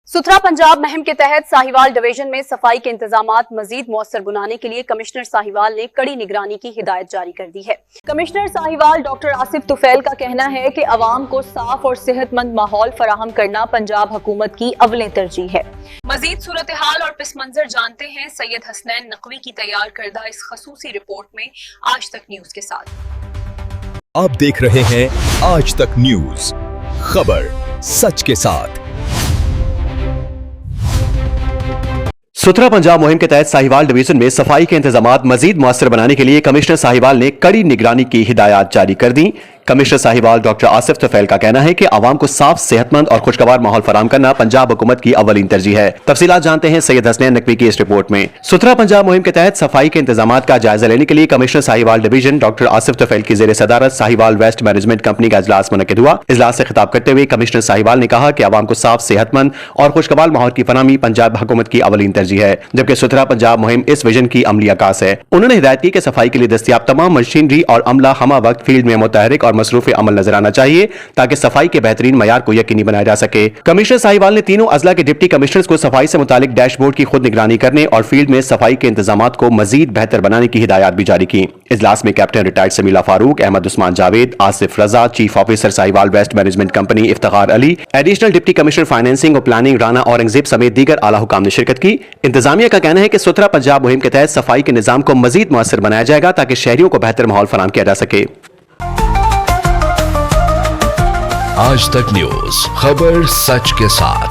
सुथरा पंजाब मुहिम के तहत साहिवाल डिवीजन में सफाई के इंतजामात मजीद मौसर बनाने के लिए कमिश्नर साहिवाल ने कड़ी निगरानी की हिदायत जारी कर दी है। कमिश्नर साहिवाल डॉक्टर आसिफ तुफैल का कहना है कि अवाम को साफ और सेहतमंद माहौल फराहम करना पंजाब हुकूमत की अव्वल तरजीह है। मजीद सूरत हाल और पिस मंजर जानते हैं सैयद हसनैन नकवी की तैयार करदा इस खसूसी रिपोर्ट में आज तक न्यूज के साथ। आप देख रहे हैं आज तक न्यूज, खबर सच के साथ। सुथरा पंजाब मुहिम के तहत साहिवाल डिवीजन में सफाई के इंतजामात मजीद मुअस्सर बनाने के लिए कमिश्नर साहिवाल ने कड़ी निगरानी की हिदायत जारी कर दी। कमिश्नर साहिवाल डॉक्टर आसिफ तुफैल का कहना है कि आवाम को साफ, सेहतमंद और खुशगवार माहौल फराहम करना पंजाब हुकूमत की अव्वलीन तरजीह है। तफसीलात जानते हैं सैयद हसनैन नकवी की इस रिपोर्ट में। सुथरा पंजाब मुहिम के तहत सफाई के इंतजामात का जायजा लेने के लिए commissioner Sahiwal division doctor Asif Tufail की जेर सदारत साहिवाल वेस्ट मैनेजमेंट कंपनी का इजलास मुनक्किद हुआ। इजलास से खिताब करते हुए कमिश्नर साहिवाल ने कहा कि आवाम को साफ, सेहतमंद और खुशगवार माहौल की फराहमी पंजाब हुकूमत की अव्वलीन तरजीह है, जबकि सुथरा पंजाब मुहिम इस विजन की अमली आकाश है। उन्होंने हिदायत की कि सफाई के लिए दस्तयाब तमाम मशीनरी और अमला हमा वक्त फील्ड में मुतहरिक और मसरूफ अमल नजर आना चाहिए ताकि सफाई के बेहतरीन मयार को यकीनी बनाया जा सके। कमिश्नर साहिवाल ने तीनों अजला के डिप्टी कमिश्नर्स को सफाई से मुतालिक डैशबोर्ड की खुद निगरानी करने और फील्ड में सफाई के इंतजामात को मजीद बेहतर बनाने की हिदायत भी जारी की। इजलास में captain retired Samila Farooq, Ahmed Usman Javed, Asif Raza, chief officer Sahiwal waste management company Iftikhar Ali, additional deputy commissioner financing और प्लानिंग राना औरंगजेब समेत दीगर आला हुकाम ने शिरकत की। इंतजामिया का कहना है कि सुथरा पंजाब मुहिम के तहत सफाई के निजाम को मजीद मुअस्सर बनाया जाएगा ताकि शहरियों को बेहतर माहौल फराहम किया जा सके। आज तक न्यूज, खबर सच के साथ।